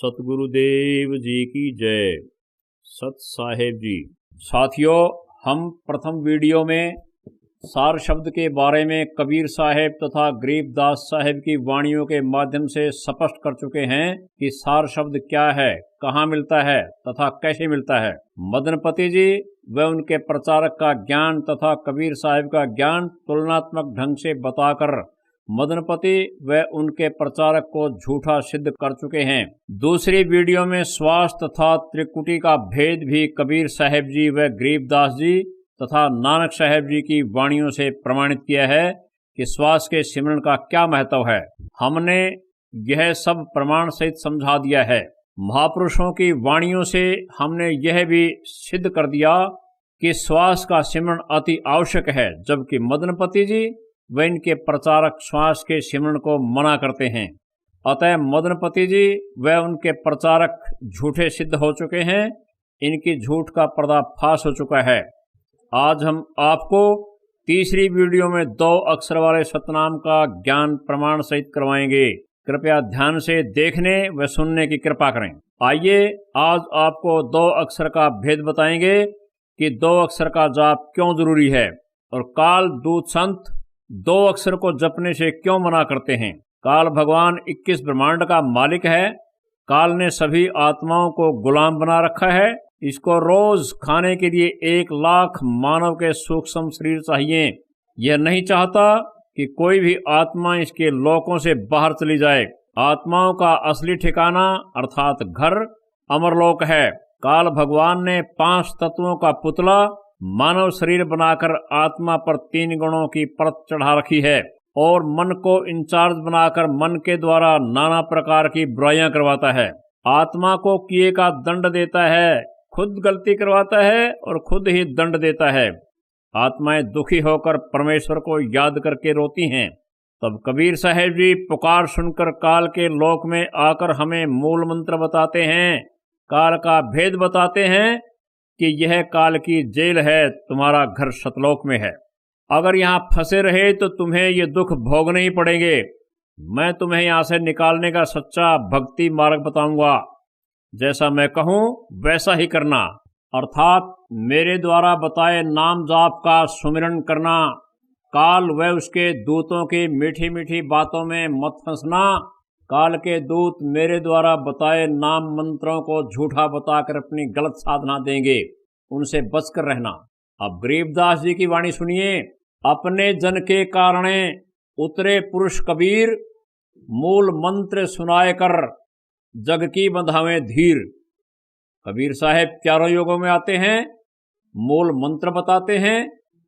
सतगुरुदेव जी की जय। सत साहेब जी। साथियों, हम प्रथम वीडियो में सार शब्द के बारे में कबीर साहेब तथा गरीबदास साहेब की वाणियों के माध्यम से स्पष्ट कर चुके हैं कि सार शब्द क्या है, कहाँ मिलता है तथा कैसे मिलता है। मदनपति जी व उनके प्रचारक का ज्ञान तथा कबीर साहेब का ज्ञान तुलनात्मक ढंग से बताकर मदनपति व उनके प्रचारक को झूठा सिद्ध कर चुके हैं। दूसरी वीडियो में श्वास तथा त्रिकुटी का भेद भी कबीर साहेब जी व गरीबदास जी तथा नानक साहेब जी की वाणियों से प्रमाणित किया है कि श्वास के सिमरन का क्या महत्व है। हमने यह सब प्रमाण सहित समझा दिया है। महापुरुषों की वाणियों से हमने यह भी सिद्ध कर दिया कि श्वास का सिमरन अति आवश्यक है, जबकि मदनपति जी व इनके प्रचारक श्वास के सिमरन को मना करते हैं। अतः मदनपति जी व उनके प्रचारक झूठे सिद्ध हो चुके हैं। इनकी झूठ का पर्दाफाश हो चुका है। आज हम आपको तीसरी वीडियो में 2 अक्षर वाले सतनाम का ज्ञान प्रमाण सहित करवाएंगे। कृपया ध्यान से देखने व सुनने की कृपा करें। आइए आज आपको 2 अक्षर का भेद बताएंगे कि 2 अक्षर का जाप क्यों जरूरी है और काल दूत संत 2 अक्षर को जपने से क्यों मना करते हैं। काल भगवान 21 ब्रह्मांड का मालिक है। काल ने सभी आत्माओं को गुलाम बना रखा है। इसको रोज खाने के लिए 1 लाख मानव के सूक्ष्म शरीर चाहिए। यह नहीं चाहता कि कोई भी आत्मा इसके लोकों से बाहर चली जाए। आत्माओं का असली ठिकाना अर्थात घर अमरलोक है। काल भगवान ने 5 तत्वों का पुतला मानव शरीर बनाकर आत्मा पर 3 गुणों की परत चढ़ा रखी है और मन को इंचार्ज बनाकर मन के द्वारा नाना प्रकार की बुराइयां करवाता है। आत्मा को किए का दंड देता है, खुद गलती करवाता है और खुद ही दंड देता है। आत्माएं दुखी होकर परमेश्वर को याद करके रोती हैं। तब कबीर साहेब जी पुकार सुनकर काल के लोक में आकर हमें मूल मंत्र बताते हैं, काल का भेद बताते हैं कि यह काल की जेल है, तुम्हारा घर सतलोक में है। अगर यहाँ फंसे रहे तो तुम्हें ये दुख भोगने ही पड़ेंगे। मैं तुम्हें यहाँ से निकालने का सच्चा भक्ति मार्ग बताऊंगा। जैसा मैं कहूँ वैसा ही करना, अर्थात मेरे द्वारा बताए नाम जाप का सुमिरन करना। काल व उसके दूतों की मीठी मीठी बातों में मत फंसना। काल के दूत मेरे द्वारा बताए नाम मंत्रों को झूठा बताकर अपनी गलत साधना देंगे, उनसे बचकर रहना। अब गरीबदास जी की वाणी सुनिए। अपने जन के कारणे उतरे पुरुष कबीर, मूल मंत्र सुनाए कर जग की बंधावें धीर। कबीर साहेब 11 योगों में आते हैं, मूल मंत्र बताते हैं,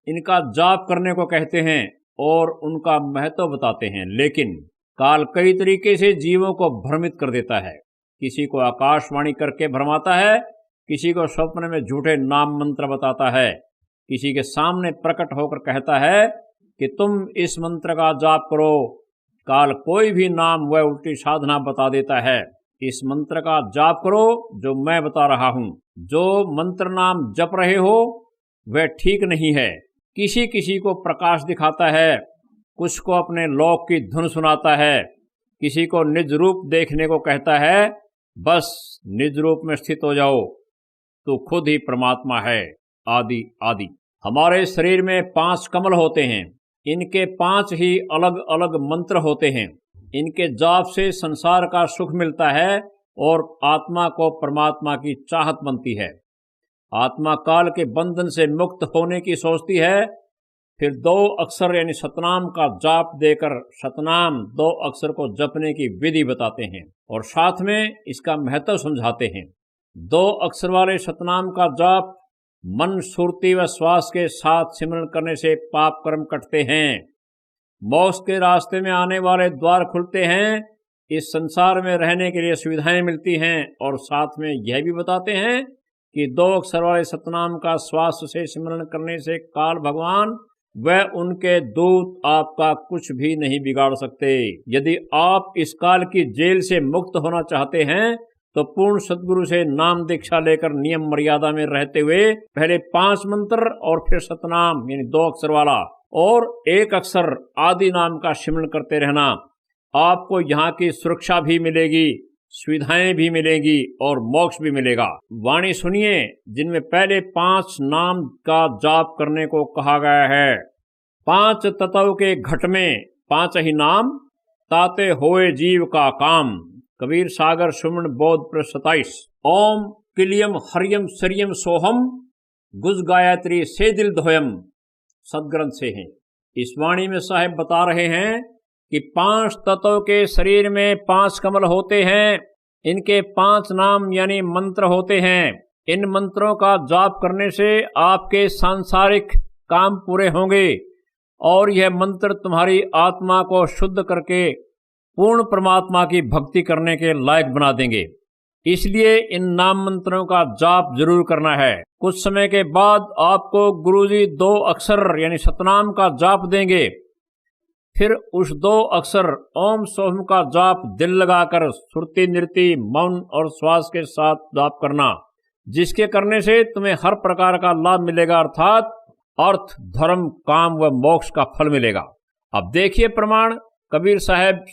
इनका जाप करने को कहते हैं और उनका महत्व बताते हैं। लेकिन काल कई तरीके से जीवों को भ्रमित कर देता है। किसी को आकाशवाणी करके भरमाता है, किसी को स्वप्न में झूठे नाम मंत्र बताता है, किसी के सामने प्रकट होकर कहता है कि तुम इस मंत्र का जाप करो। काल कोई भी नाम व उल्टी साधना बता देता है। इस मंत्र का जाप करो जो मैं बता रहा हूँ। जो मंत्र नाम जप रहे हो वह ठीक नहीं है। किसी किसी को प्रकाश दिखाता है, कुछ को अपने लोक की धुन सुनाता है, किसी को निज रूप देखने को कहता है। बस निज रूप में स्थित हो जाओ, तो खुद ही परमात्मा है, आदि आदि। हमारे शरीर में 5 कमल होते हैं। इनके 5 ही अलग अलग मंत्र होते हैं। इनके जाप से संसार का सुख मिलता है और आत्मा को परमात्मा की चाहत बनती है। आत्मा काल के बंधन से मुक्त होने की सोचती है। फिर 2 अक्षर यानी सतनाम का जाप देकर सतनाम 2 अक्षर को जपने की विधि बताते हैं और साथ में इसका महत्व समझाते हैं। 2 अक्षर वाले सतनाम का जाप मन, सुरती व श्वास के साथ सिमरन करने से पाप कर्म कटते हैं। मोक्ष के रास्ते में आने वाले द्वार खुलते हैं। इस संसार में रहने के लिए सुविधाएं मिलती हैं और साथ में यह भी बताते हैं कि 2 अक्षर वाले सतनाम का श्वास से सिमरन करने से काल भगवान व उनके दूत आपका कुछ भी नहीं बिगाड़ सकते। यदि आप इस काल की जेल से मुक्त होना चाहते हैं तो पूर्ण सद्गुरु से नाम दीक्षा लेकर नियम मर्यादा में रहते हुए पहले 5 मंत्र और फिर सतनाम यानी 2 अक्षर वाला और 1 अक्षर आदि नाम का सिमरन करते रहना। आपको यहाँ की सुरक्षा भी मिलेगी, सुविधाएं भी मिलेंगी और मोक्ष भी मिलेगा। वाणी सुनिए जिनमें पहले 5 नाम का जाप करने को कहा गया है। 5 तत्व के घट में 5 ही नाम, ताते होए जीव का काम। कबीर सागर सुमन बोध पृष्ठ 27। ओम किलियम हरियम सरियम सोहम, गुज गायत्री से दिल धोयम, सदग्रंथ से हैं। इस वाणी में साहेब बता रहे हैं कि 5 तत्व के शरीर में 5 कमल होते हैं, इनके 5 नाम यानी मंत्र होते हैं। इन मंत्रों का जाप करने से आपके सांसारिक काम पूरे होंगे और यह मंत्र तुम्हारी आत्मा को शुद्ध करके पूर्ण परमात्मा की भक्ति करने के लायक बना देंगे। इसलिए इन नाम मंत्रों का जाप जरूर करना है। कुछ समय के बाद आपको गुरुजी 2 अक्षर यानी सतनाम का जाप देंगे। फिर उस 2 अक्षर ओम सोहम का जाप दिल लगाकर सुरती नृति मौन और श्वास के साथ जाप करना, जिसके करने से तुम्हें हर प्रकार का लाभ मिलेगा, अर्थात अर्थ धर्म काम व मोक्ष का फल मिलेगा। अब देखिए प्रमाण। कबीर साहब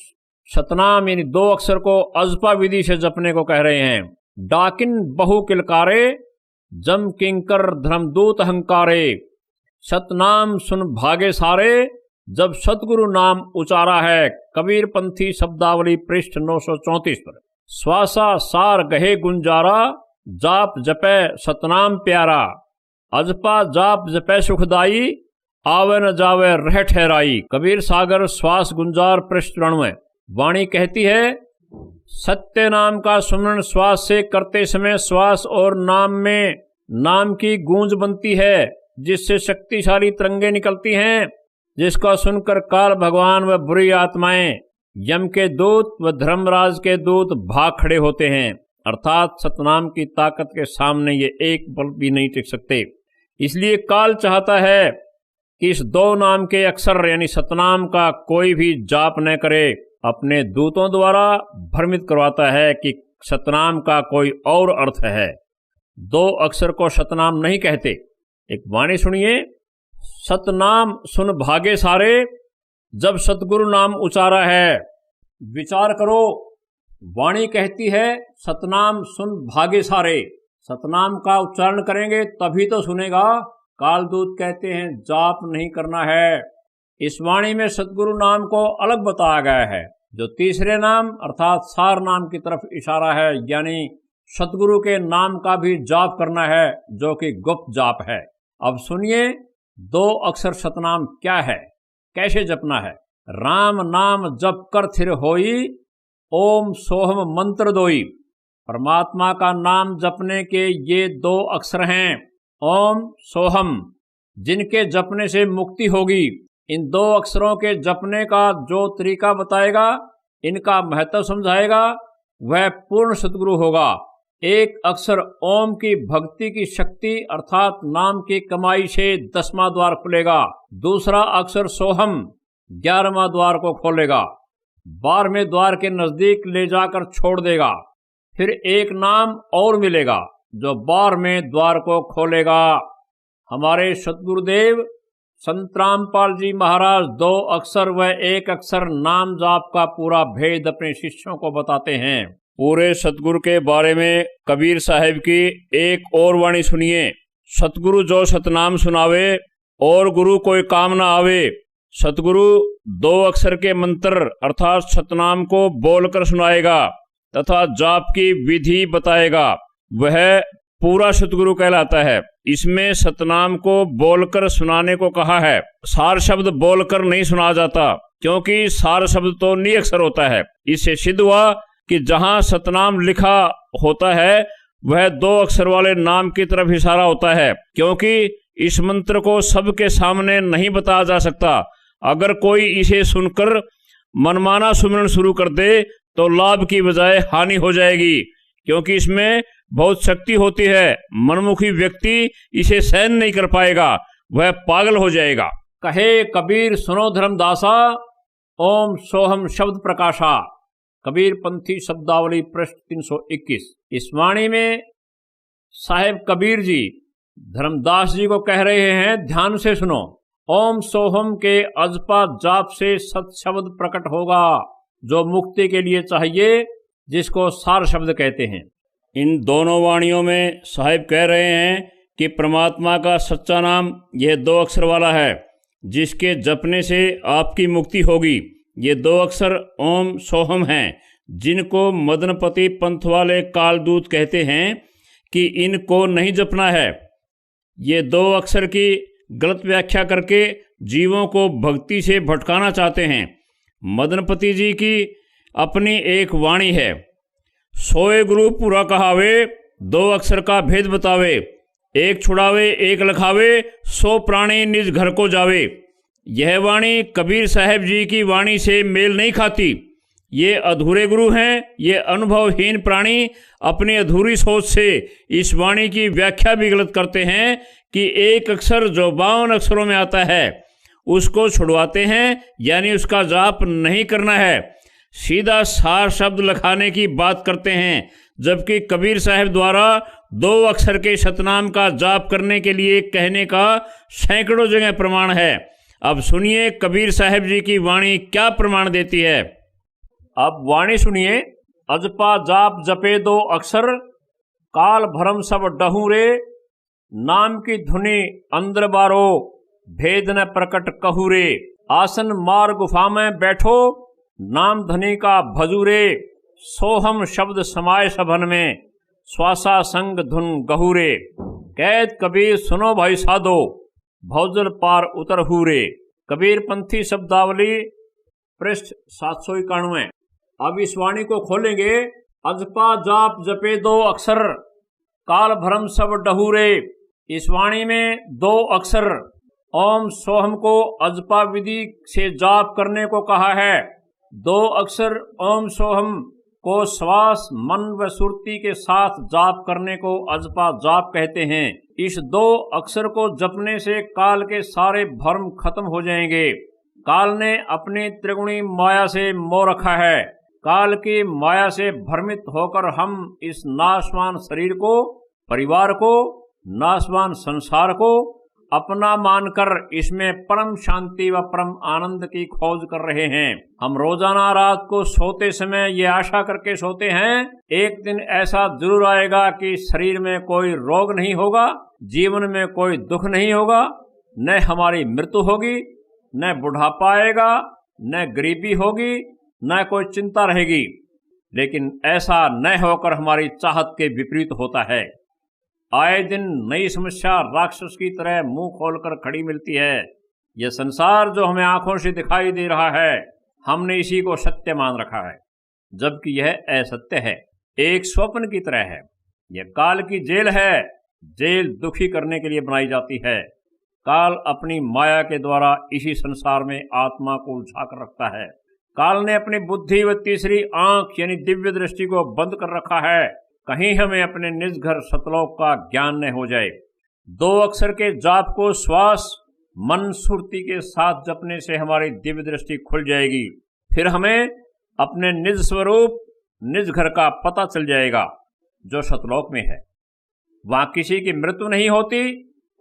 सतनाम यानी 2 अक्षर को अजपा विधि से जपने को कह रहे हैं। डाकिन बहु किलकारे, जम किंकर धर्मदूत अहंकारे, सतनाम सुन भागे सारे, जब सतगुरु नाम उचारा है। कबीर पंथी शब्दावली पृष्ठ 934 पर। श्वासा सार गहे गुंजारा, जाप जपे सतनाम प्यारा, अजपा जाप जपे सुखदाई, आवे न जावे रह ठहराई। कबीर सागर श्वास गुंजार पृष्ठ 99। वाणी कहती है, सत्य नाम का सुमरण श्वास से करते समय श्वास और नाम में नाम की गूंज बनती है, जिससे शक्तिशाली तरंगे निकलती हैं, जिसका सुनकर काल भगवान व बुरी आत्माएं, यम के दूत व धर्मराज के दूत भाग खड़े होते हैं। अर्थात सतनाम की ताकत के सामने ये एक पल भी नहीं टिक सकते। इसलिए काल चाहता है कि इस 2 नाम के अक्षर यानी सतनाम का कोई भी जाप न करे। अपने दूतों द्वारा भ्रमित करवाता है कि सतनाम का कोई और अर्थ है। 2 अक्षर को सतनाम नहीं कहते। एक वाणी सुनिए। सतनाम सुन भागे सारे, जब सतगुरु नाम उचारा है। विचार करो, वाणी कहती है सतनाम सुन भागे सारे। सतनाम का उच्चारण करेंगे तभी तो सुनेगा। कालदूत कहते हैं जाप नहीं करना है। इस वाणी में सतगुरु नाम को अलग बताया गया है, जो तीसरे नाम अर्थात सार नाम की तरफ इशारा है, यानी सतगुरु के नाम का भी जाप करना है, जो कि गुप्त जाप है। अब सुनिए 2 अक्षर सतनाम क्या है, कैसे जपना है। राम नाम जप कर थिर होई, ओम सोहम मंत्र दोई। परमात्मा का नाम जपने के ये 2 अक्षर हैं, ओम सोहम, जिनके जपने से मुक्ति होगी। इन 2 अक्षरों के जपने का जो तरीका बताएगा, इनका महत्व समझाएगा, वह पूर्ण सतगुरु होगा। एक अक्षर ओम की भक्ति की शक्ति अर्थात नाम की कमाई से 10वां द्वार खुलेगा। दूसरा अक्षर सोहम 11वां द्वार को खोलेगा, 12वें द्वार के नजदीक ले जाकर छोड़ देगा। फिर एक नाम और मिलेगा जो 12वें द्वार को खोलेगा। हमारे सतगुरुदेव संत रामपाल जी महाराज 2 अक्षर व 1 अक्षर नाम जाप का पूरा भेद अपने शिष्यों को बताते हैं। पूरे सतगुरु के बारे में कबीर साहब की एक और वाणी सुनिए। सतगुरु जो सतनाम सुनावे और गुरु कोई काम ना आवे। सतगुरु 2 अक्षर के मंत्र अर्थात सतनाम को बोलकर सुनाएगा तथा जाप की विधि बताएगा, वह पूरा सतगुरु कहलाता है। इसमें सतनाम को बोलकर सुनाने को कहा है। सार शब्द बोलकर नहीं सुना जाता, क्योंकि सार शब्द तो निअक्षर होता है। इससे सिद्ध हुआ कि जहां सतनाम लिखा होता है वह 2 अक्षर वाले नाम की तरफ इशारा होता है, क्योंकि इस मंत्र को सबके सामने नहीं बताया जा सकता। अगर कोई इसे सुनकर मनमाना सुमिरन शुरू कर दे तो लाभ की बजाय हानि हो जाएगी, क्योंकि इसमें बहुत शक्ति होती है। मनमुखी व्यक्ति इसे सहन नहीं कर पाएगा, वह पागल हो जाएगा। कहे कबीर सुनो धर्मदासा, ओम सोहम शब्द प्रकाशा। कबीर पंथी शब्दावली पृष्ठ 321। इस वाणी में साहेब कबीर जी धर्मदास जी को कह रहे हैं, ध्यान से सुनो। ओम सोहम के अजपा जाप से सत शब्द प्रकट होगा, जो मुक्ति के लिए चाहिए। जिसको सार शब्द कहते हैं। इन दोनों वाणियों में साहिब कह रहे हैं कि परमात्मा का सच्चा नाम यह 2 अक्षर वाला है, जिसके जपने से आपकी मुक्ति होगी। ये 2 अक्षर ओम सोहम हैं, जिनको मदनपति पंथ वाले कालदूत कहते हैं कि इनको नहीं जपना है। ये 2 अक्षर की गलत व्याख्या करके जीवों को भक्ति से भटकाना चाहते हैं। मदनपति जी की अपनी एक वाणी है, सोए गुरु पूरा कहावे, 2 अक्षर का भेद बतावे, एक छुड़ावे एक लखावे, 100 प्राणी निज घर को जावे। यह वाणी कबीर साहब जी की वाणी से मेल नहीं खाती। ये अधूरे गुरु हैं। ये अनुभवहीन प्राणी अपनी अधूरी सोच से इस वाणी की व्याख्या भी गलत करते हैं कि एक अक्षर जो 52 अक्षरों में आता है उसको छुड़वाते हैं, यानी उसका जाप नहीं करना है, सीधा सार शब्द लखाने की बात करते हैं। जबकि कबीर साहब द्वारा 2 अक्षर के सतनाम का जाप करने के लिए कहने का सैकड़ों जगह प्रमाण है। अब सुनिए कबीर साहब जी की वाणी क्या प्रमाण देती है। अब वाणी सुनिए। अजपा जाप जपे 2 अक्षर, काल भरम सब डहू रे, नाम की धुनी अंदर बारो, भेद न प्रकट कहू रे। आसन मार गुफा में बैठो, नाम धनी का भजू रे, सोहम शब्द समाय सभन में, श्वासा संग धुन गहू रे। कैद कबीर सुनो भाई साधो, भौजल पार उतर हुरे। कबीर पंथी शब्दावली पृष्ठ 791। अब इस वाणी को खोलेंगे। अजपा जाप जपे 2 अक्षर, काल भरम सब डहूरे। इस वाणी में 2 अक्षर ओम सोहम को अजपा विधि से जाप करने को कहा है। 2 अक्षर ओम सोहम को श्वास मन व सुरती के साथ जाप करने को अजपा जाप कहते हैं। इस 2 अक्षर को जपने से काल के सारे भ्रम खत्म हो जाएंगे। काल ने अपनी त्रिगुणी माया से मोह रखा है। काल की माया से भ्रमित होकर हम इस नाशवान शरीर को, परिवार को, नाशवान संसार को अपना मानकर इसमें परम शांति व परम आनंद की खोज कर रहे हैं। हम रोजाना रात को सोते समय ये आशा करके सोते हैं, एक दिन ऐसा जरूर आएगा कि शरीर में कोई रोग नहीं होगा, जीवन में कोई दुख नहीं होगा, न हमारी मृत्यु होगी, न बुढ़ापा आएगा, न गरीबी होगी, न कोई चिंता रहेगी। लेकिन ऐसा न होकर हमारी चाहत के विपरीत होता है। आए दिन नई समस्या राक्षस की तरह मुंह खोलकर खड़ी मिलती है। यह संसार जो हमें आंखों से दिखाई दे रहा है, हमने इसी को सत्य मान रखा है, जबकि यह असत्य है, एक स्वप्न की तरह है। यह काल की जेल है। जेल दुखी करने के लिए बनाई जाती है। काल अपनी माया के द्वारा इसी संसार में आत्मा को उलझा कर रखता है। काल ने अपनी बुद्धि व तीसरी आंख यानी दिव्य दृष्टि को बंद कर रखा है, कहीं हमें अपने निज घर सतलोक का ज्ञान न हो जाए। 2 अक्षर के जाप को श्वास मन सुरती के साथ जपने से हमारी दिव्य दृष्टि खुल जाएगी। फिर हमें अपने निज स्वरूप, निज घर का पता चल जाएगा जो सतलोक में है। वहां किसी की मृत्यु नहीं होती,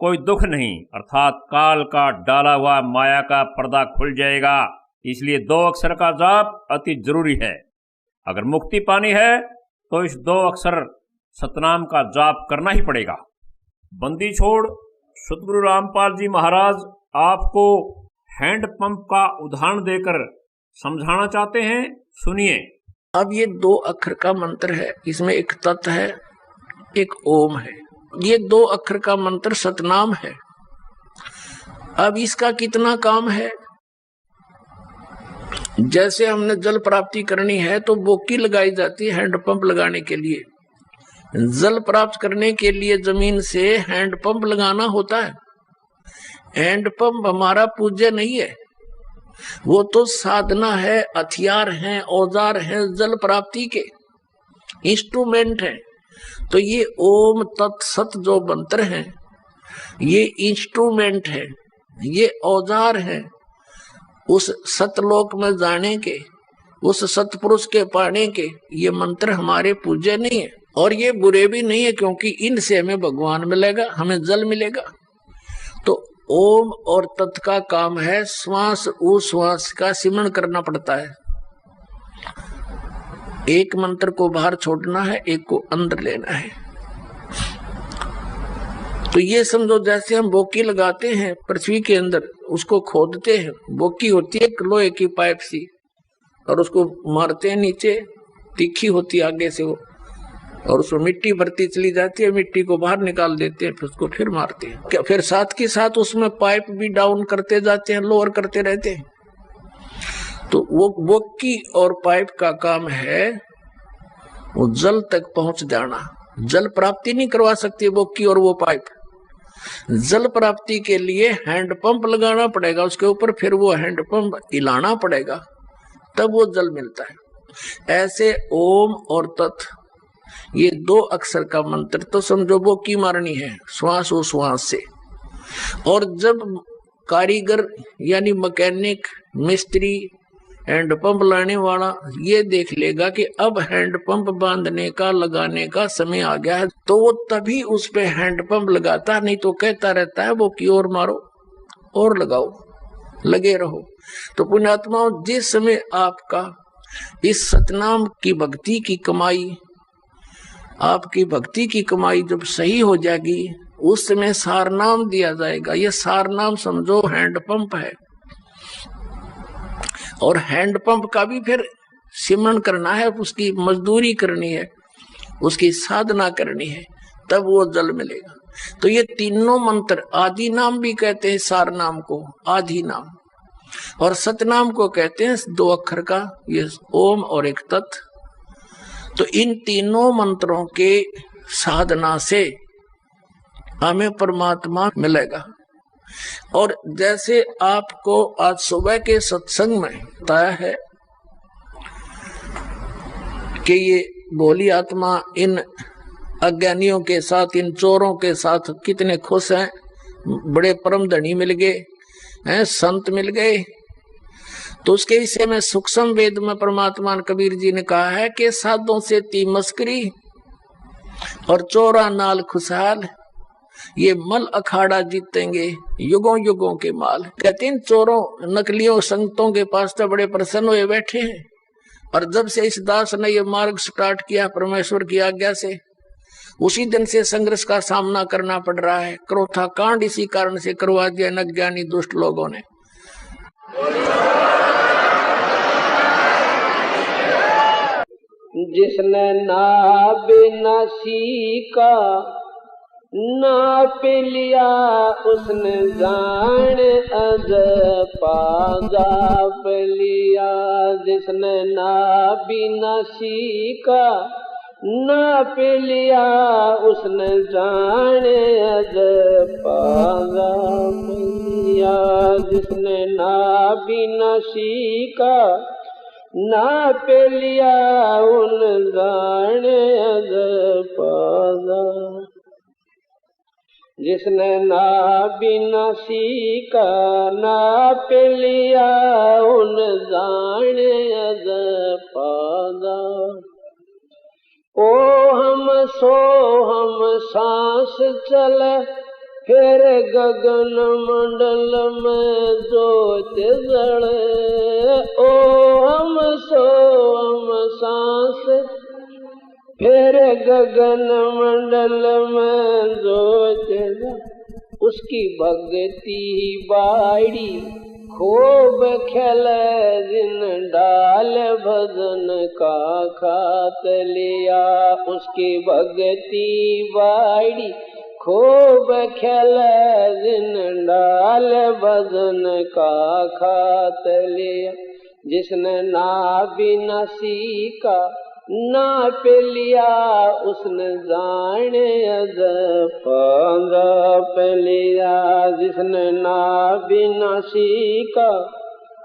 कोई दुख नहीं, अर्थात काल का डाला हुआ माया का पर्दा खुल जाएगा। इसलिए 2 अक्षर का जाप अति जरूरी है। अगर मुक्ति पानी है तो इस 2 अक्षर सतनाम का जाप करना ही पड़ेगा। बंदी छोड़ सतगुरु रामपाल जी महाराज आपको हैंड पंप का उदाहरण देकर समझाना चाहते हैं। सुनिए। अब ये 2 अक्षर का मंत्र है, इसमें एक तत् है, एक ओम है। ये 2 अक्षर का मंत्र सतनाम है। अब इसका कितना काम है? जैसे हमने जल प्राप्ति करनी है तो बोकी लगाई जाती है हैंडपंप लगाने के लिए। जल प्राप्त करने के लिए जमीन से हैंडपंप लगाना होता है। हैंडपंप हमारा पूज्य नहीं है, वो तो साधना है, हथियार हैं, औजार हैं, जल प्राप्ति के इंस्ट्रूमेंट हैं। तो ये ओम तत्सत जो मंत्र हैं, ये इंस्ट्रूमेंट है, ये औजार है उस सतलोक में जाने के, उस सतपुरुष के पाने के। ये मंत्र हमारे पूज्य नहीं है और ये बुरे भी नहीं है, क्योंकि इनसे हमें भगवान मिलेगा, हमें जल मिलेगा। तो ओम और तत् का काम है श्वास उश्वास का सिमरण करना पड़ता है। एक मंत्र को बाहर छोड़ना है, एक को अंदर लेना है। तो ये समझो जैसे हम बोकी लगाते हैं पृथ्वी के अंदर, उसको खोदते हैं, बोकी होती है एक लोहे की पाइप सी, और उसको मारते हैं नीचे, तीखी होती है आगे से वो, और उसमें मिट्टी भरती चली जाती है, मिट्टी को बाहर निकाल देते हैं, फिर उसको फिर मारते हैं। क्या फिर साथ के साथ उसमें पाइप भी डाउन करते जाते हैं, लोअर करते रहते हैं। तो वो बोकी और पाइप का काम है वो जल तक पहुंच जाना। जल प्राप्ति नहीं करवा सकती बोकी और वो पाइप। जल प्राप्ति के लिए हैंडपंप लगाना पड़ेगा उसके ऊपर, फिर वो हैंडपंप हिलाना पड़ेगा, तब वो जल मिलता है। ऐसे ओम और तत्, ये 2 अक्षर का मंत्र तो समझो बोकी मारनी है श्वास ओ श्वास से। और जब कारीगर यानी मैकेनिक, मिस्त्री, हैंडपंप लाने वाला ये देख लेगा कि अब हैंडपंप बांधने का, लगाने का समय आ गया है, तो वो तभी उस पे हैंडपंप लगाता, नहीं तो कहता रहता है वो की ओर मारो और लगाओ, लगे रहो। तो पुण्यात्माओं, जिस समय आपका इस सतनाम की भक्ति की कमाई, आपकी भक्ति की कमाई जब सही हो जाएगी, उस समय सारनाम दिया जाएगा। ये सारनाम समझो हैंडपंप है, और हैंडपंप का भी फिर सिमरन करना है, उसकी मजदूरी करनी है, उसकी साधना करनी है, तब वो जल मिलेगा। तो ये तीनों मंत्र, आदि नाम भी कहते हैं सारनाम को, आदि नाम, और सतनाम को कहते हैं 2 अक्षर का, ये ओम और एक तत्। तो इन तीनों मंत्रों के साधना से हमें परमात्मा मिलेगा। और जैसे आपको आज सुबह के सत्संग में बताया है कि ये भोली आत्मा इन अज्ञानियों के साथ, इन चोरों के साथ कितने खुश हैं, बड़े परम धनी मिल गए हैं, संत मिल गए। तो उसके विषय में सूक्ष्म वेद में परमात्मा कबीर जी ने कहा है कि साधों से ती मस्करी और चोरा नाल खुशहाल, ये मल अखाड़ा जीतेंगे युगों युगों के माल। कहते हैं चोरों, नकलियों, संतों के पास तो बड़े प्रसन्न हुए बैठे हैं, और जब से इस दास ने ये मार्ग स्टार्ट किया परमेश्वर की आज्ञा से, उसी दिन से संघर्ष का सामना करना पड़ रहा है। क्रोथा कांड इसी कारण से करवा दिया अज्ञानी दुष्ट लोगों ने। जिसने ना बिना सीखा नाप लिया, उसने जान अज पाजाप लिया। जिसने ना बिना सीखा नाप लिया, उसने जान अज पाजाप लिया। जिसने ना बिना सीखा नाप लिया, उन जान अज पाजाप। जिसने ना बिना सीखा नाप लिया, उन जान अज पाजाप। ओ हम सो हम सांस चले, फिर गगन मंडल में ज्योत जले। ओ हम सो हम सांस, फिर गगन मंडल में ज्योत जले। उसकी भक्ति बाड़ी खूब खेले, जिन डाल भजन का खात लिया। उसकी भक्ति बाड़ी खूब खेले, जिन डाल भजन का खात लिया। जिसने ना बिना सीखा नाप लिया, उसने जान अज पाजाप लिया। जिसने ना बिना सीखा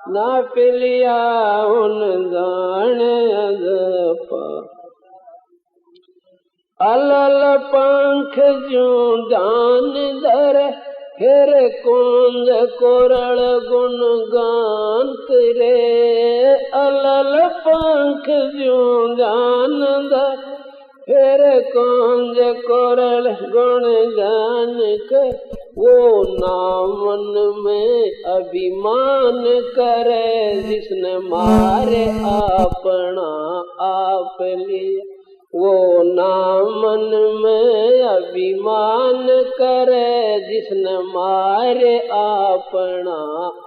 नाप लिया, उन जान अज पाजाप। अलल पंख ज्यों जान धर, फिर कुंज कोरल गुण गान करे। अलल पंख ज्यों जान धर, फिर कौन कोरल गुण गान के वो नामन में अभिमान करे जिसने मारे अपना आप लिया। वो नामन में अभिमान करे जिसने मारे अपना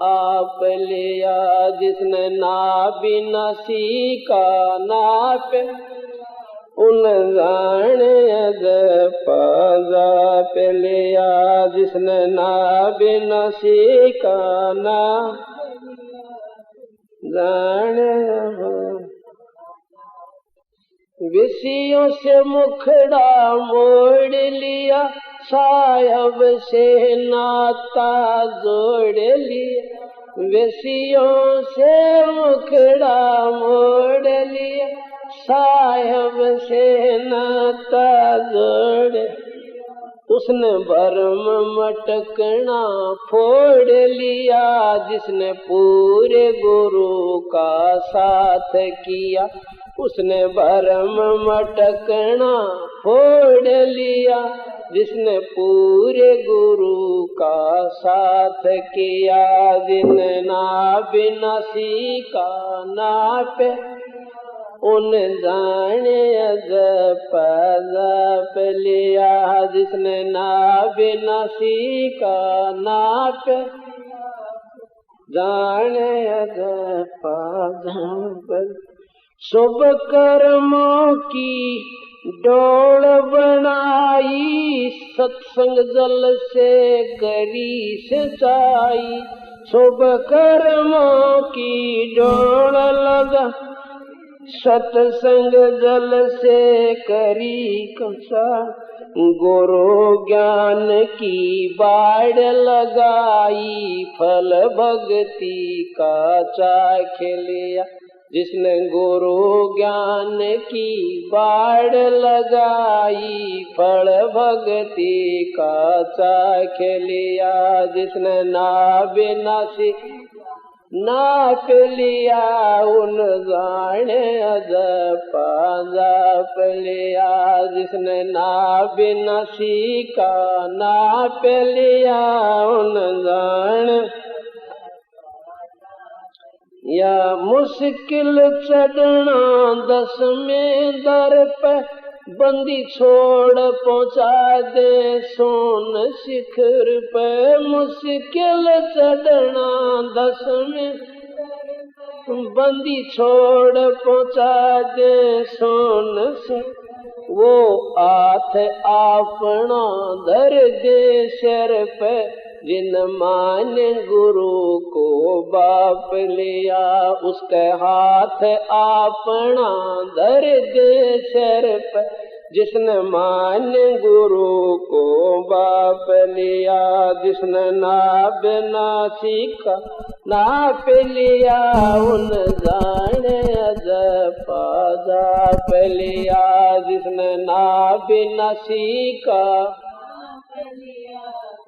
आप लिया। जिसने ना बिना सीखा नाप उन जाने पाजा पे लिया। जिसने ना बिना सीखा ना जाने विषयों से मुखड़ा मोड़ लिया साहब से नाता जोड़ लिया। विषयों से मुखड़ा मोड़ लिया साहब से नाता जोड़। उसने भरम मटकना फोड़ लिया जिसने पूरे गुरु का साथ किया। उसने भरम मटकना फोड़ लिया जिसने पूरे गुरु का साथ किया। जिन ना बिना सीखा नापे उन जाने जप लिया। जिसने ना बिना सीखा नापे जाने जप शुभ कर्मों की डोर बनाई सत्संग जल से करी सिंचाई। शुभ कर्मों की डोर लगा सत्संग जल से करी कसा। गुरु ज्ञान की बाढ़ लगाई फल भक्ति का चाख लिया। जिसने गुरु ज्ञान की बाढ़ लगाई फल भक्ति का चाख लिया। जिसने ना बिना सी नाप लिया उन जाने जप लिया। जिसने ना बिना सीखा नाप लिया उन जाने। या मुश्किल चढ़ना 10वें दर पे बंदी छोड़ पहुंचा दे सोन शिखर पे। मुश्किल चढ़ना 10वें बंदी छोड़ पहुंचा दे सोन शिखर। वो हाथ अपना धर दे सिर पे जिन मान गुरु को बाप लिया। उसके हाथ अपना धर दे सिर पे जिसने मान गुरु को बाप लिया। जिसने ना बिना सीखा नाप लिया उन जाने जप लिया। जिसने ना बिना सीखा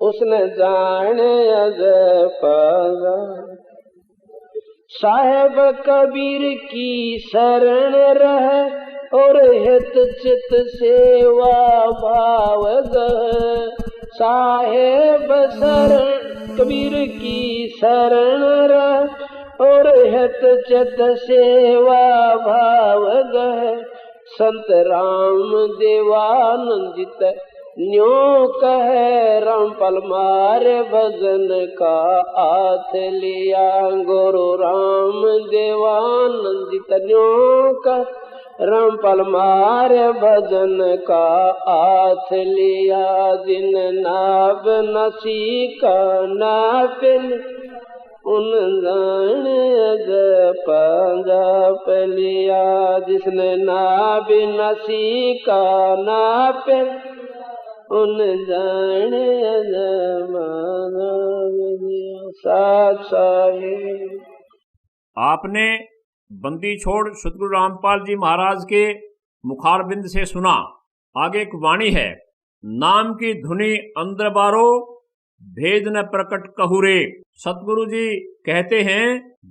उसने जाने जप। साहेब कबीर की शरण रहे और हित चित सेवा भाव गए। साहेब शरण कबीर की शरण रहे और हित चित सेवा भाव गए। संत राम देवानंदित न्यों कहे रामपाल मारे भजन का हाथ लिया। गुरु राम देवानंदित न्यों कहे रामपाल मारे भजन का हाथ लिया। जिन नाभ नसी का नापिल उन जाने जप लिया। जिसने नाभ नसी का नापिल उन जाने साथ साहिब। आपने बंदी छोड़ सतगुरु रामपाल जी महाराज के मुखारबिंद से सुना। आगे एक वाणी है। नाम की धुनी अंदर बारो भेद न प्रकट कहूरे। सतगुरु जी कहते हैं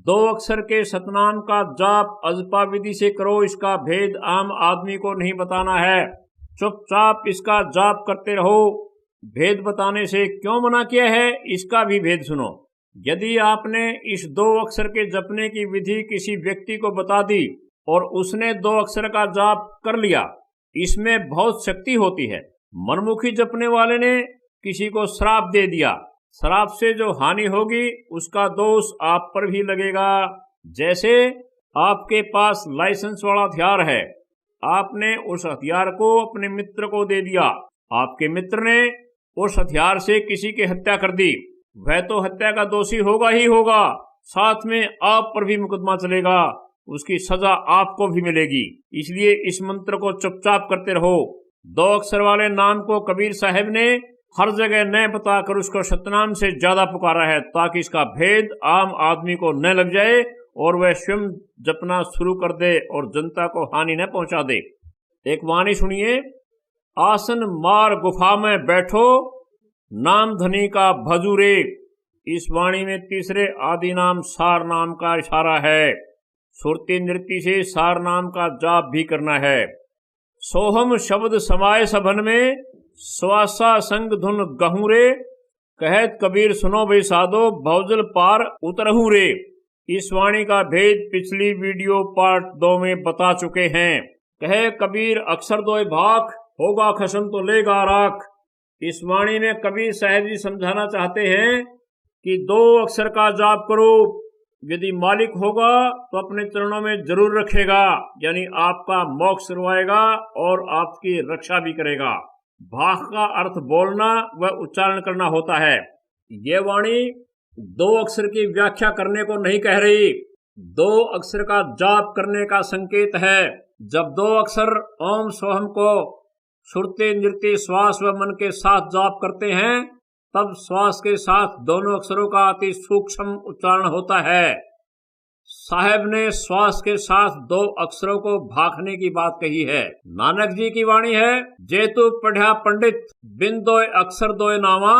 2 अक्षर के सतनाम का जाप अजपा विधि से करो, इसका भेद आम आदमी को नहीं बताना है। चुपचाप इसका जाप करते रहो। भेद बताने से क्यों मना किया है, इसका भी भेद सुनो। यदि आपने इस 2 अक्षर के जपने की विधि किसी व्यक्ति को बता दी और उसने 2 अक्षर का जाप कर लिया, इसमें बहुत शक्ति होती है। मनमुखी जपने वाले ने किसी को श्राप दे दिया, श्राप से जो हानि होगी उसका दोष आप पर भी लगेगा। जैसे आपके पास लाइसेंस वाला हथियार है, आपने उस हथियार को अपने मित्र को दे दिया, आपके मित्र ने उस हथियार से किसी की हत्या कर दी, वह तो हत्या का दोषी होगा ही होगा, साथ में आप पर भी मुकदमा चलेगा, उसकी सजा आपको भी मिलेगी। इसलिए इस मंत्र को चुपचाप करते रहो। 2 अक्षर वाले नाम को कबीर साहब ने हर जगह न बताकर उसको सतनाम से ज्यादा पुकारा है, ताकि इसका भेद आम आदमी को न लग जाए और वह स्वयं जपना शुरू कर दे और जनता को हानि न पहुंचा दे। एक वाणी सुनिए। आसन मार गुफा में बैठो, नाम धनी का भजूरे। इस वाणी में तीसरे आदि नाम सार नाम का इशारा है। सुरती नृत्य से सार नाम का जाप भी करना है। सोहम शब्द समाये सभन में, स्वासा संग धुन गहूरे। कहत कबीर सुनो बे साधो, भौजल पार उतरहू रे। इस वाणी का भेद पिछली वीडियो पार्ट 2 में बता चुके हैं। कहे कबीर अक्षर दोय भाख, होगा खसम तो लेगा राख। इस वाणी में कबीर साहब जी समझाना चाहते हैं कि 2 अक्षर का जाप करो, यदि मालिक होगा तो अपने चरणों में जरूर रखेगा, यानी आपका मोक्ष करवाएगा और आपकी रक्षा भी करेगा। भाख का अर्थ बोलना व उच्चारण करना होता है। ये वाणी 2 अक्षर की व्याख्या करने को नहीं कह रही, 2 अक्षर का जाप करने का संकेत है। जब 2 अक्षर ओम सोहम को सुरते नृत्य श्वास व मन के साथ जाप करते हैं, तब श्वास के साथ दोनों अक्षरों का अति सूक्ष्म उच्चारण होता है। साहब ने श्वास के साथ 2 अक्षरों को भाखने की बात कही है। नानक जी की वाणी है, जेतु पढ़ा पंडित, बिन 2 अक्षर 2 नावा,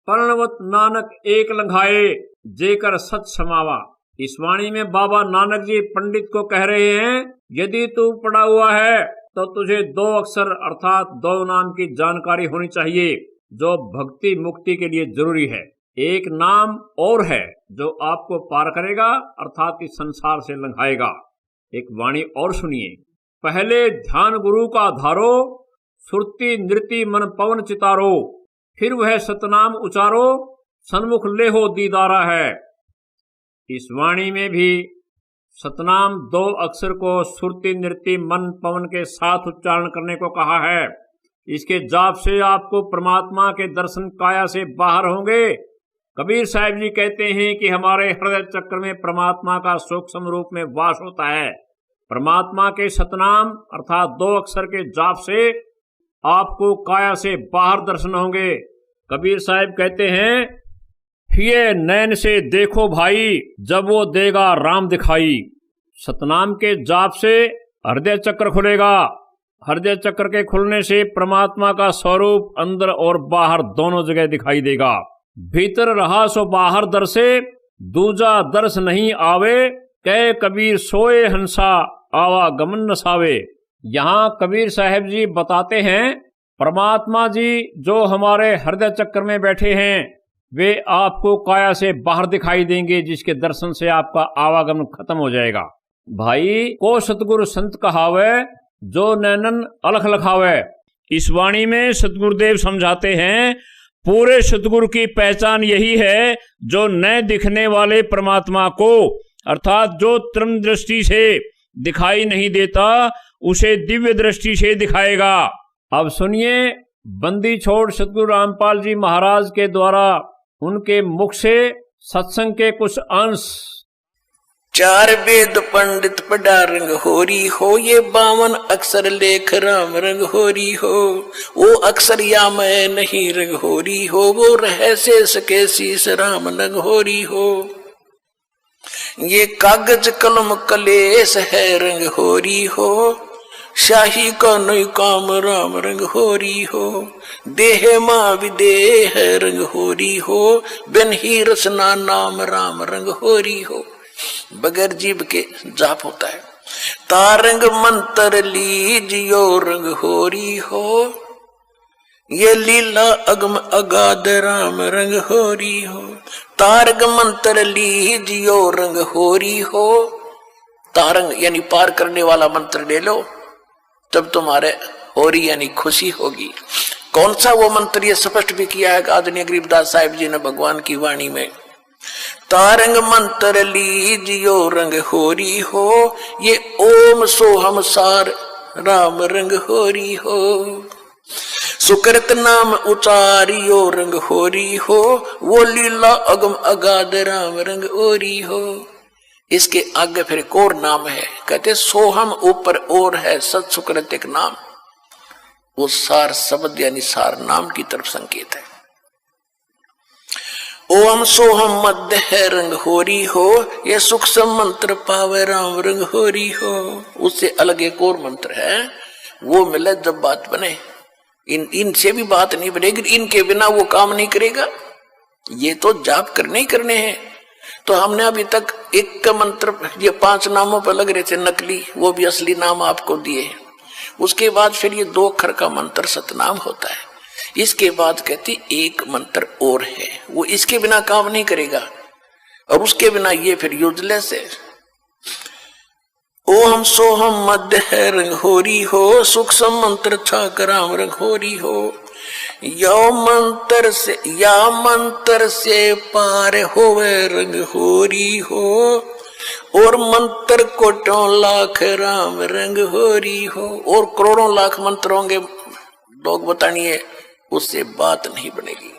पर्णवत नानक एक लंघाए, जेकर सच समावा। इस वाणी में बाबा नानक जी पंडित को कह रहे हैं, यदि तू पढ़ा हुआ है तो तुझे 2 अक्षर अर्थात 2 नाम की जानकारी होनी चाहिए, जो भक्ति मुक्ति के लिए जरूरी है। एक नाम और है जो आपको पार करेगा, अर्थात इस संसार से लंघाएगा। एक वाणी और सुनिए। पहले ध्यान गुरु का धारो, सुरती नृत्य मन पवन चितारो, फिर वह सतनाम उचारो, सन्मुख लेहो दीदारा है। इस वाणी में भी सतनाम 2 अक्षर को सुरती नृत्य मन पवन के साथ उच्चारण करने को कहा है। इसके जाप से आपको परमात्मा के दर्शन काया से बाहर होंगे। कबीर साहब जी कहते हैं कि हमारे हृदय चक्र में परमात्मा का सूक्ष्म रूप में वास होता है। परमात्मा के सतनाम अर्थात 2 अक्षर के जाप से आपको काया से बाहर दर्शन होंगे। कबीर साहब कहते हैं, ये नैन से देखो भाई, जब वो देगा राम दिखाई। सतनाम के जाप से हृदय चक्र खुलेगा। हृदय चक्र के खुलने से परमात्मा का स्वरूप अंदर और बाहर दोनों जगह दिखाई देगा। भीतर रहा सो बाहर दर्शे, दूजा दर्श नहीं आवे, कह कबीर सोए हंसा, आवागमन न सावे। यहाँ कबीर साहब जी बताते हैं, परमात्मा जी जो हमारे हृदय चक्र में बैठे हैं, वे आपको काया से बाहर दिखाई देंगे, जिसके दर्शन से आपका आवागमन खत्म हो जाएगा। भाई को सतगुरु संत कहावे, जो नैनन अलख लखावे। इस वाणी में सतगुरुदेव समझाते हैं, पूरे सतगुरु की पहचान यही है, जो न दिखने वाले परमात्मा को अर्थात जो त्रम दृष्टि से दिखाई नहीं देता, उसे दिव्य दृष्टि से दिखाएगा। अब सुनिए, बंदी छोड़ सतगुरु रामपाल जी महाराज के द्वारा उनके मुख से सत्संग के कुछ अंश। 4 वेद पंडित पढ़ा रंग होरी हो, ये 52 अक्षर लेख राम रंग होरी हो। वो अक्षर या मैं नहीं रंग होरी हो, वो रह से सके शीस राम रंग होरी हो। ये कागज कलम कलेस है रंग होरी हो, शाही का नई काम राम रंग होरी हो, देह माँ विदेह रंग होरी हो, बिन ही रसना नाम राम रंग होरी हो। बगैर जीव के जाप होता है। तारंग मंत्र लीजियो रंग होरी हो, ये लीला अगम अगाध राम रंग होरी हो। तारंग मंत्र लीजियो रंग होरी हो, तारंग यानी पार करने वाला मंत्र ले लो, तब तुम्हारे होरी यानी खुशी होगी। कौन सा वो मंत्र, ये स्पष्ट भी किया है आदरणीय गरीबदास साहिब जी ने भगवान की वाणी में। तारंग मंत्र लीजियो रंग होरी हो, ये ओम सोहम सार राम रंग होरी हो। सुकृत नाम उचारियो रंग होरी हो, वो लीला अगम अगाध राम रंग होरी हो। इसके आगे फिर एक और नाम है, कहते सोहम ऊपर और है, सत सुकृत एक नाम, वो सार शब्द यानी सार नाम की तरफ संकेत है। ओम सोहम मध्य है रंग होरी हो, ये सूक्ष्म मंत्र पावे राम रंग होरी हो। उससे अलग एक और मंत्र है, वो मिले जब बात बने। इनसे भी बात नहीं बनेगी, इनके बिना वो काम नहीं करेगा। ये तो जाप करने ही करने हैं। तो हमने अभी तक एक का मंत्र, ये 5 नामों पर लग रहे थे नकली, वो भी असली नाम आपको दिए। उसके बाद फिर ये 2 अक्षर का मंत्र सतनाम होता है। इसके बाद कहती एक मंत्र और है, वो इसके बिना काम नहीं करेगा, और उसके बिना ये फिर यूजलेस है। ओम सोहम मध्य है रंग होरी हो, सूक्ष्म मंत्र छाक राम रंग होरी हो। या मंत्र से पार होवे रंग होरी हो, और मंत्र कोटों लाख राम रंग होरी हो। और करोड़ों लाख मंत्र होंगे, लोग बतानिए, उससे बात नहीं बनेगी।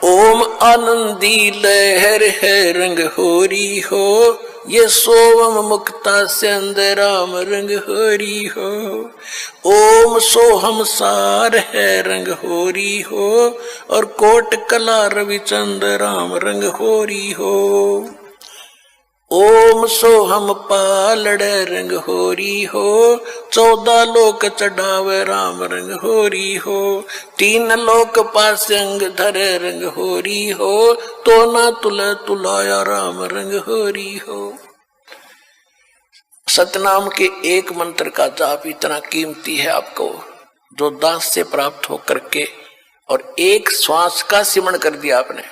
ओम आनंदी लहर है रंग होरी हो, ये सोवम मुक्ता सिंध राम रंग होरी हो। ओम सोहम सार है रंग होरी हो, और कोट कला रविचंद राम रंग होरी हो। ओम सोहम पालड़ रंग होरी हो, 14 लोक चढ़ावे राम रंग होरी हो। 3 लोक पासंग धरे रंग होरी हो, तो ना तुला तुलाया राम रंग होरी हो। सतनाम के एक मंत्र का जाप इतना कीमती है आपको, जो दास से प्राप्त होकर के और एक श्वास का सिमरण कर दिया आपने,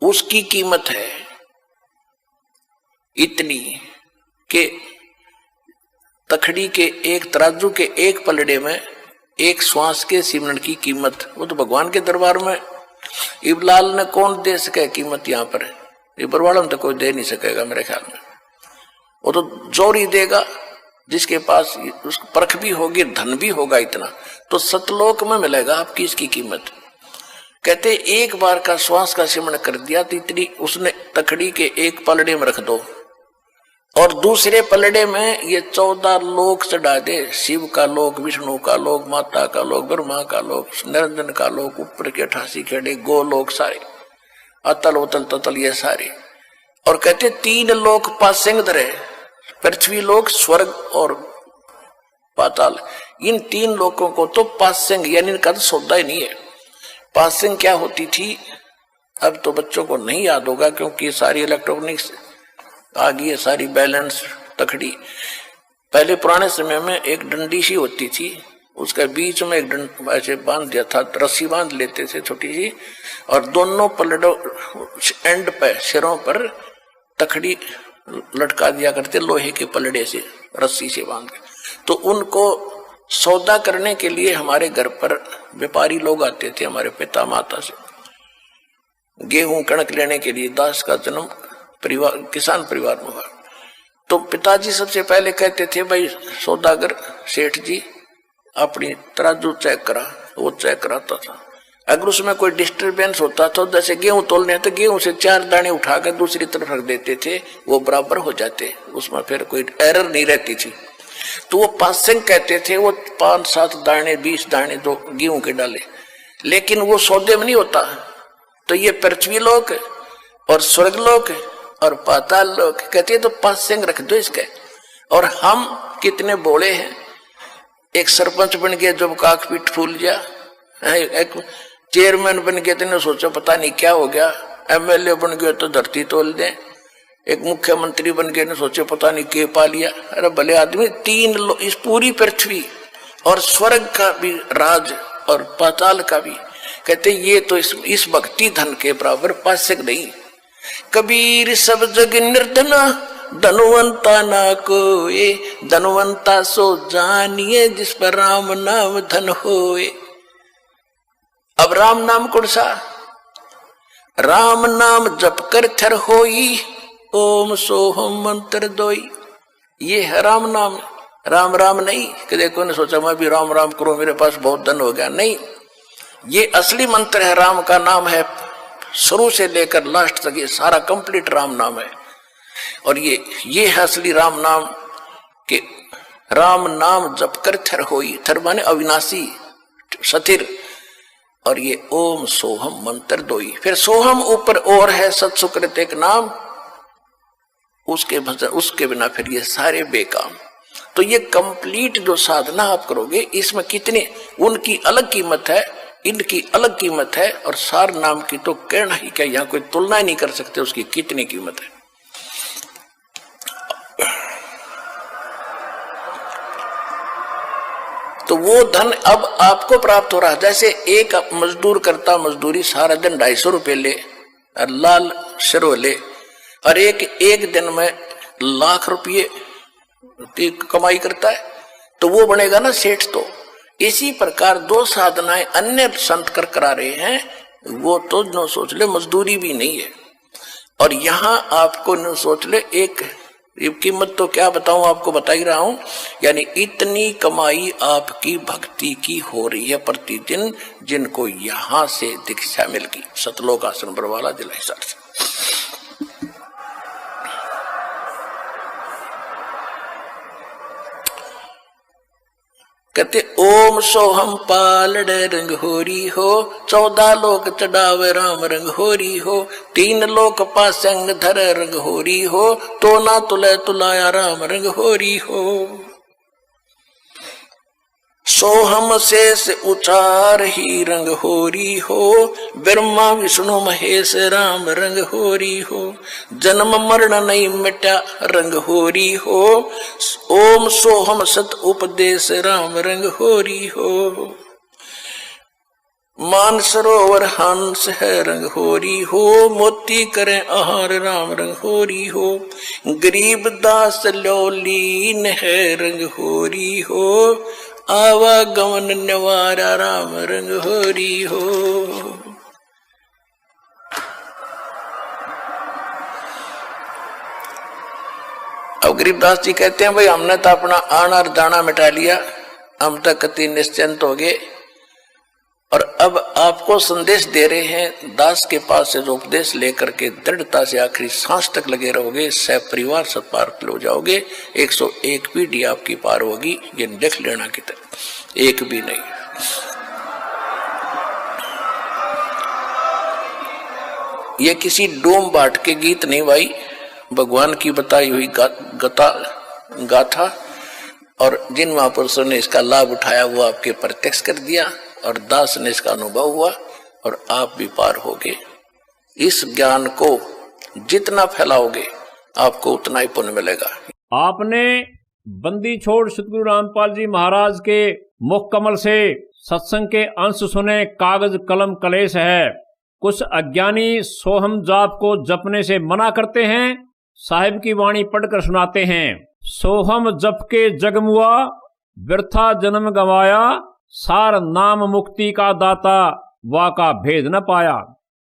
उसकी कीमत है इतनी के तखड़ी के एक तराजू के एक पलड़े में एक श्वास के सिमरण की कीमत, वो तो भगवान के दरबार में इबलाल ने कौन दे सके कीमत। यहाँ पर इबरवाड़ा में तो कोई दे नहीं सकेगा मेरे ख्याल में, वो तो जोरी देगा जिसके पास उसकी परख भी होगी, धन भी होगा इतना, तो सतलोक में मिलेगा आपकी इसकी कीमत। कहते एक बार का श्वास का सिमरण कर दिया तो इतनी उसने तखड़ी के एक पलड़े में रख दो, और दूसरे पलड़े में ये 14 लोक चढ़ा दे, शिव का लोक, विष्णु का लोक, माता का लोक, ब्रह्मा का लोक, निरंजन का लोक, ऊपर के 88 खेड़े गोलोक सारे, अतल उतल ततल ये सारे। और कहते 3 लोक पासिंग धरे, पृथ्वी लोक, स्वर्ग और पाताल। इन 3 लोकों को तो पासिंग यानी इनका तो सौदा ही नहीं है। पासिंग क्या होती थी अब तो बच्चों को नहीं याद होगा, क्योंकि सारी इलेक्ट्रॉनिक्स आ गई है, सारी बैलेंस तखड़ी। पहले पुराने समय में एक डंडी सी होती थी, उसके बीच में एक डंड ऐसे बांध दिया था, रस्सी बांध लेते थे छोटी सी, और दोनों पलड़ों एंड पे सिरों पर तखड़ी लटका दिया करते लोहे के पलड़े से, रस्सी से बांध के। तो उनको सौदा करने के लिए हमारे घर पर व्यापारी लोग आते थे, हमारे पिता माता से गेहूं कणक लेने के लिए। दास का जन्म परिवार किसान परिवार में हुआ, तो पिताजी सबसे पहले कहते थे, भाई सौदागर सेठ जी अपनी तराजू चेक करा। वो चेक कराता था, अगर उसमें कोई डिस्टरबेंस होता तो जैसे गेहूं तोलने तो गेहूं से 4 दाने उठाकर दूसरी तरफ रख देते थे, वो बराबर हो जाते, उसमें फिर कोई एरर नहीं रहती थी। तो वो पासिंग कहते थे, वो 5-7 दाने 20 दाने दो गेहूं के डाले, लेकिन वो सौदे में नहीं होता। तो ये पृथ्वी लोक और स्वर्ग लोक और पाताल लोक। कहती है तो 5 सिंह रख दो इसके। और हम कितने बोले हैं। एक सरपंच बन गया जब काक पीठ फूल गया, एक चेयरमैन बन गया तो सोचा पता नहीं क्या हो गया, एमएलए बन गया तो धरती तोल दे, एक मुख्यमंत्री बन गए ने सोचे पता नहीं के पा लिया। अरे भले आदमी 3 इस पूरी पृथ्वी और स्वर्ग का भी राज और पाताल का भी, कहते ये तो इस भक्ति धन के बराबर पासक नहीं। कबीर सब जग निर्धना धनवंता ना कोए, धनवंता सो जानिए जिस पर राम नाम धन होए। अब राम नाम कौन सा? राम नाम जप कर थर होई, ओम सोहम मंत्र दोई। ये है राम नाम, राम राम नहीं कि देखो ने सोचा मैं भी राम राम करूं मेरे पास बहुत धन हो गया, नहीं। ये असली मंत्र है, राम का नाम है, शुरू से लेकर लास्ट तक ये सारा कंप्लीट राम नाम है। और ये है असली राम नाम कि राम नाम जप कर थर होई, थर माने अविनाशी सथिर, और ये ओम सोहम मंत्र दोई। फिर सोहम ऊपर और है सत्सुकृत एक नाम, उसके भजन उसके बिना फिर ये सारे बेकाम। तो ये कंप्लीट जो साधना आप करोगे इसमें कितने उनकी अलग कीमत है, इनकी अलग कीमत है, और सार नाम की तो कहना ही क्या, यहाँ कोई तुलना ही नहीं कर सकते उसकी कितनी कीमत है। तो वो धन अब आपको प्राप्त हो रहा है। जैसे एक मजदूर करता मजदूरी सारा दिन 250 रुपये ले और लाल शरो ले, और एक दिन में लाख रुपये की कमाई करता है, तो वो बनेगा ना सेठ। तो इसी प्रकार 2 साधनाएं अन्य संत कर करा रहे हैं, वो तो न सोच ले मजदूरी भी नहीं है। और यहाँ आपको न सोच ले एक कीमत तो क्या बताऊं, आपको बता ही रहा हूं, यानी इतनी कमाई आपकी भक्ति की हो रही है प्रतिदिन, जिनको यहां से दीक्षा मिल गई सतलोक आश्रम बरवाला जिला हिसार से। कहते ओम सोहम पालड़ रंग होरी हो, 14 लोक चढ़ावे राम रंग होरी हो, 3 लोक पासंग धर रंग होरी हो, तो ना तुले तुलाया राम रंग होरी हो। सोहम शेष उचार ही रंग होरी हो, ब्रह्मा विष्णु महेश राम रंग होरी हो, जन्म मरण नहीं मिटा रंग होरी हो, ओम सोहम सत उपदेश राम रंग होरी हो। मान सरोवर हंस है रंग होरी हो, मोती करें आहार राम रंग होरी हो, गरीब दास लोलीन है रंग होरी हो, आवागमन निवारा राम रंग होरी हो। अब गरीबदास जी कहते हैं भाई हमने तो अपना आना और जाना मिटा लिया, हम तक कति निश्चिंत हो गए, और अब आपको संदेश दे रहे हैं दास के पास से जो उपदेश लेकर के दृढ़ता से आखिरी सांस तक लगे रहोगे, सह परिवार सब पार हो जाओगे। 101 पीढ़ी आपकी पार होगी, ये देख लेना की तरह एक भी नहीं। ये किसी डोम बाट के गीत नहीं भाई, भगवान की बताई हुई गाथा, और जिन महापुरुषों ने इसका लाभ उठाया वो आपके प्रत्यक्ष कर दिया, और दास ने इसका अनुभव हुआ, और आप भी पार होगे। इस ज्ञान को जितना फैलाओगे आपको उतना ही पुण्य मिलेगा। आपने बंदी छोड़ सतगुरु रामपाल जी महाराज के मुख कमल से सत्संग के अंश सुने, कागज कलम कलेश है। कुछ अज्ञानी सोहम जाप को जपने से मना करते हैं, साहिब की वाणी पढ़कर सुनाते हैं। सोहम जप के जगमुआ, व्यर्था जन्म गवाया, सार नाम मुक्ति का दाता, वाका भेद न पाया।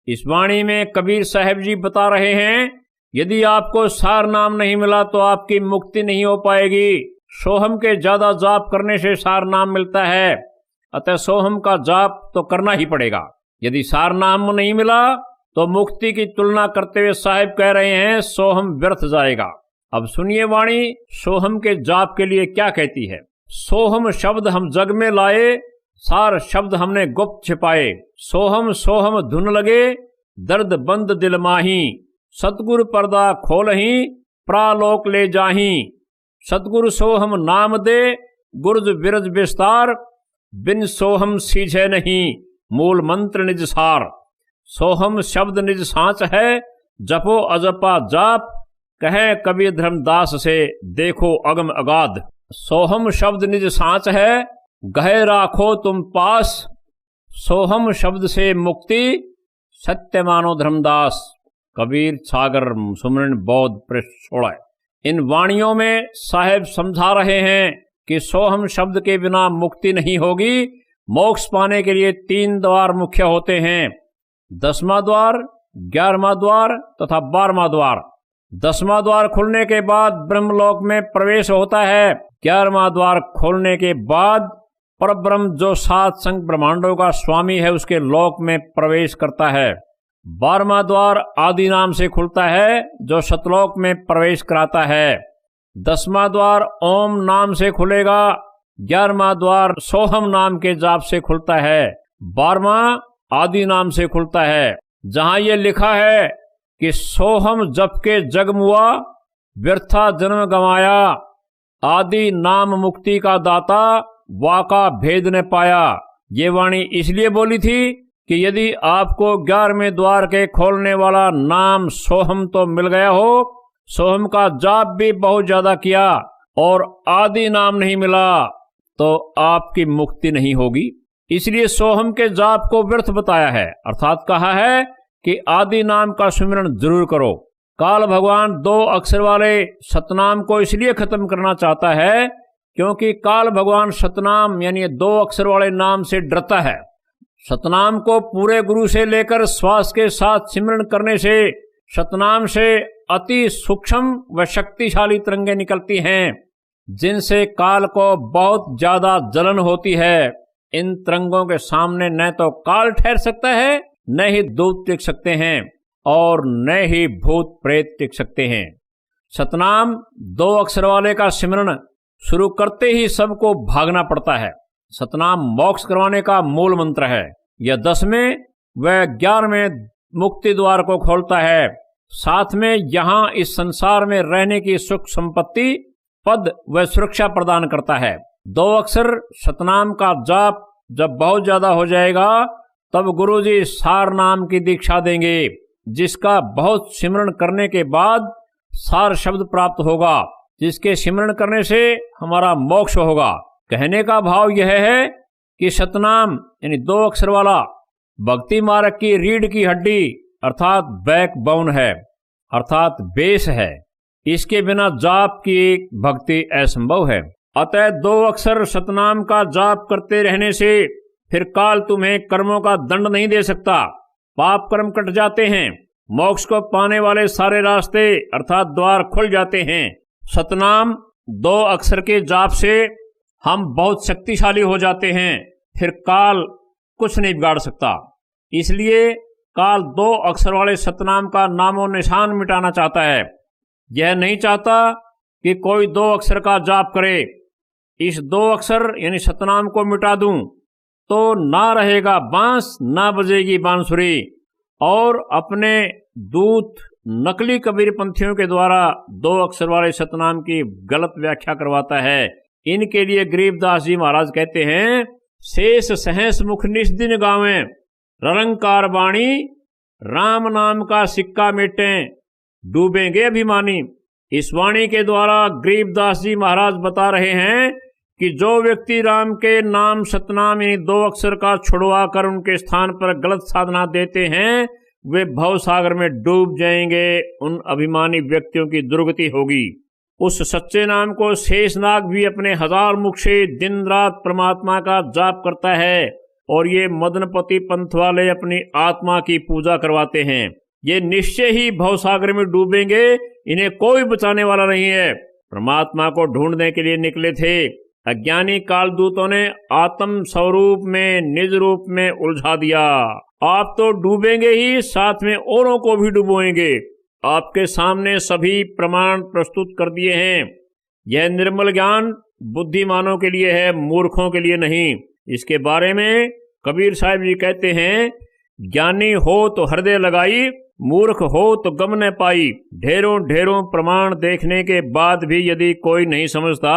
इस वाणी में कबीर साहब जी बता रहे हैं, यदि आपको सार नाम नहीं मिला तो आपकी मुक्ति नहीं हो पाएगी। सोहम के ज्यादा जाप करने से सार नाम मिलता है, अतः सोहम का जाप तो करना ही पड़ेगा। यदि सार नाम नहीं मिला तो मुक्ति की तुलना करते हुए साहिब कह रहे हैं सोहम व्यर्थ जाएगा। अब सुनिए वाणी सोहम के जाप के लिए क्या कहती है। सोहम शब्द हम जग में लाए, सार शब्द हमने गुप्त छिपाए। सोहम सोहम धुन लगे, दर्द बंद दिल माही, सतगुरु पर्दा खोलही, प्रालोक ले जाही। सतगुरु सोहम नाम दे, गुरज बिरज विस्तार, बिन सोहम सीझे नहीं, मूल मंत्र निज सार। सोहम शब्द निज सांच है, जपो अजपा जाप, कहे कबीर धर्मदास से देखो अगम अगाध। सोहम शब्द निज सांच है, गहे राखो तुम पास, सोहम शब्द से मुक्ति, सत्य मानो धर्मदास। कबीर सागर सुमरन बौद्ध पृष्ठ 16। इन वाणियों में साहेब समझा रहे हैं कि सोहम शब्द के बिना मुक्ति नहीं होगी। मोक्ष पाने के लिए 3 द्वार मुख्य होते हैं, 10वां द्वार, 11वां द्वार तथा 12वां द्वार। 10वां द्वार खुलने के बाद ब्रह्मलोक में प्रवेश होता है। 11वां द्वार खोलने के बाद परब्रह्म जो 7 संग ब्रह्मांडों का स्वामी है उसके लोक में प्रवेश करता है। 12वां द्वार आदि नाम से खुलता है जो सतलोक में प्रवेश कराता है। 10वां द्वार ओम नाम से खुलेगा। 11वां द्वार सोहम नाम के जाप से खुलता है। 12वां आदि नाम से खुलता है। जहां ये लिखा है कि सोहम जप के जग मुआ, व्यर्था जन्म गंवाया, आदि नाम मुक्ति का दाता, वाका भेद ने पाया। ये वाणी इसलिए बोली थी कि यदि आपको 11वें द्वार के खोलने वाला नाम सोहम तो मिल गया हो, सोहम का जाप भी बहुत ज्यादा किया और आदि नाम नहीं मिला, तो आपकी मुक्ति नहीं होगी। इसलिए सोहम के जाप को व्यर्थ बताया है, अर्थात कहा है कि आदि नाम का सुमिरन जरूर करो। काल भगवान 2 अक्षर वाले सतनाम को इसलिए खत्म करना चाहता है क्योंकि काल भगवान सतनाम यानी 2 अक्षर वाले नाम से डरता है। सतनाम को पूरे गुरु से लेकर श्वास के साथ सिमरन करने से सतनाम से अति सूक्ष्म व शक्तिशाली तरंगें निकलती हैं, जिनसे काल को बहुत ज्यादा जलन होती है। इन तरंगों के सामने न तो काल ठहर सकता है, न ही दूत टिक सकते हैं और न ही भूत प्रेत टिक सकते हैं। सतनाम 2 अक्षर वाले का सिमरन शुरू करते ही सबको भागना पड़ता है। सतनाम मोक्ष करवाने का मूल मंत्र है। यह 10वें व 11वें मुक्ति द्वार को खोलता है। साथ में यहाँ इस संसार में रहने की सुख संपत्ति, पद व सुरक्षा प्रदान करता है। 2 अक्षर सतनाम का जाप जब बहुत ज्यादा हो जाएगा तब गुरुजी सार नाम की दीक्षा देंगे, जिसका बहुत सिमरन करने के बाद सार शब्द प्राप्त होगा, जिसके सिमरन करने से हमारा मोक्ष होगा। कहने का भाव यह है कि सतनाम यानी 2 अक्षर वाला भक्ति मार्ग की रीढ़ की हड्डी अर्थात बैकबोन है, अर्थात बेस है। इसके बिना जाप की भक्ति असंभव है। अतः 2 अक्षर सतनाम का जाप करते रहने से फिर काल तुम्हें कर्मों का दंड नहीं दे सकता। पाप कर्म कट जाते हैं, मोक्ष को पाने वाले सारे रास्ते अर्थात द्वार खुल जाते हैं। सतनाम 2 अक्षर के जाप से हम बहुत शक्तिशाली हो जाते हैं, फिर काल कुछ नहीं बिगाड़ सकता। इसलिए काल 2 अक्षर वाले सतनाम का नामो निशान मिटाना चाहता है। यह नहीं चाहता कि कोई 2 अक्षर का जाप करे। इस 2 अक्षर यानी सतनाम को मिटा दूं तो ना रहेगा बांस, ना बजेगी बांसुरी। और अपने दूत नकली कबीर पंथियों के द्वारा 2 अक्षर वाले सतनाम की गलत व्याख्या करवाता है। इनके लिए गरीबदास जी महाराज कहते हैं, शेष सहस मुख निस्दिन गावें, रलंकार बाणी राम नाम का सिक्का मिटें, डूबेंगे अभिमानी। इस वाणी के द्वारा गरीबदास जी महाराज बता रहे हैं कि जो व्यक्ति राम के नाम सतनाम यानी 2 अक्षर का छुड़वा कर उनके स्थान पर गलत साधना देते हैं, वे भव सागर में डूब जाएंगे। उन अभिमानी व्यक्तियों की दुर्गति होगी। उस सच्चे नाम को शेषनाग भी अपने 1000 मुख से दिन रात परमात्मा का जाप करता है और ये मदनपति पंथ वाले अपनी आत्मा की पूजा करवाते हैं। ये निश्चय ही भवसागर में डूबेंगे, इन्हें कोई बचाने वाला नहीं है। परमात्मा को ढूंढने के लिए निकले थे। अज्ञानी कालदूतों ने आत्म स्वरूप में निज रूप में उलझा दिया। आप तो डूबेंगे ही, साथ में औरों को भी डुबोएंगे। आपके सामने सभी प्रमाण प्रस्तुत कर दिए हैं। यह निर्मल ज्ञान बुद्धिमानों के लिए है, मूर्खों के लिए नहीं। इसके बारे में कबीर साहब जी कहते हैं ज्ञानी हो तो हृदय लगाई, मूर्ख हो तो गम न पाई। ढेरों ढेरों प्रमाण देखने के बाद भी यदि कोई नहीं समझता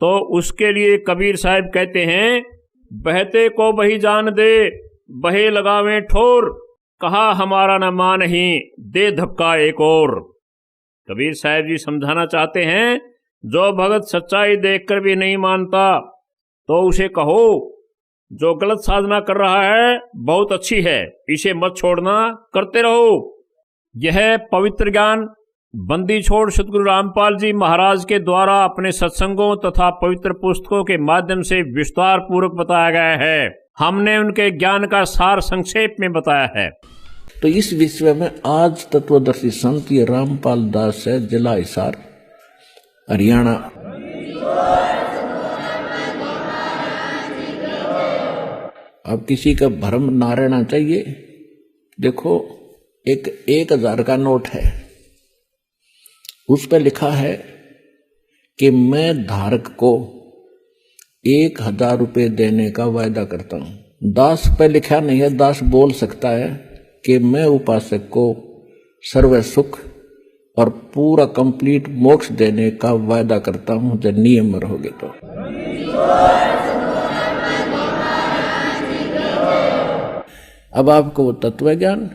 तो उसके लिए कबीर साहब कहते हैं, बहते को बही जान दे, बहे लगावे ठोर, कहा हमारा न मान नहीं, दे धक्का एक और। कबीर साहब जी समझाना चाहते हैं, जो भगत सच्चाई देखकर भी नहीं मानता तो उसे कहो, जो गलत साधना कर रहा है बहुत अच्छी है, इसे मत छोड़ना, करते रहो। यह पवित्र ज्ञान बंदी छोड़ सतगुरु रामपाल जी महाराज के द्वारा अपने सत्संगों तथा पवित्र पुस्तकों के माध्यम से विस्तार पूर्वक बताया गया है। हमने उनके ज्ञान का सार संक्षेप में बताया है। तो इस विषय में आज तत्वदर्शी संत ये रामपाल दास है, जिला हिसार, हरियाणा। अब किसी का भ्रम ना रहना चाहिए। देखो, एक 1000 का नोट है, उस पर लिखा है कि मैं धारक को 1000 रुपये देने का वायदा करता हूं। दास पे लिखा नहीं है, दास बोल सकता है कि मैं उपासक को सर्व सुख और पूरा कंप्लीट मोक्ष देने का वायदा करता हूं जब नियम रहोगे तो। अब आपको वो तत्व ज्ञान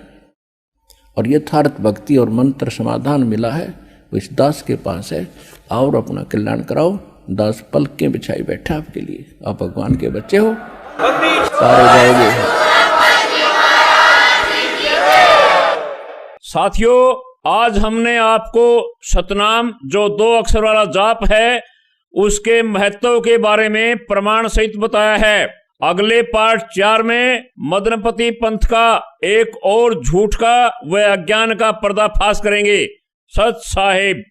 और यथार्थ भक्ति और मंत्र समाधान मिला है, वो इस दास के पास है। और अपना कल्याण कराओ। दास पलकें बिछाई बैठा आपके लिए। आप भगवान के बच्चे हो, सारे जाओगे। साथियों, आज हमने आपको सतनाम, जो 2 अक्षर वाला जाप है, उसके महत्व के बारे में प्रमाण सहित बताया है। अगले पार्ट 4 में मदनपति पंथ का एक और झूठ का व अज्ञान का पर्दाफाश करेंगे। सत साहिब।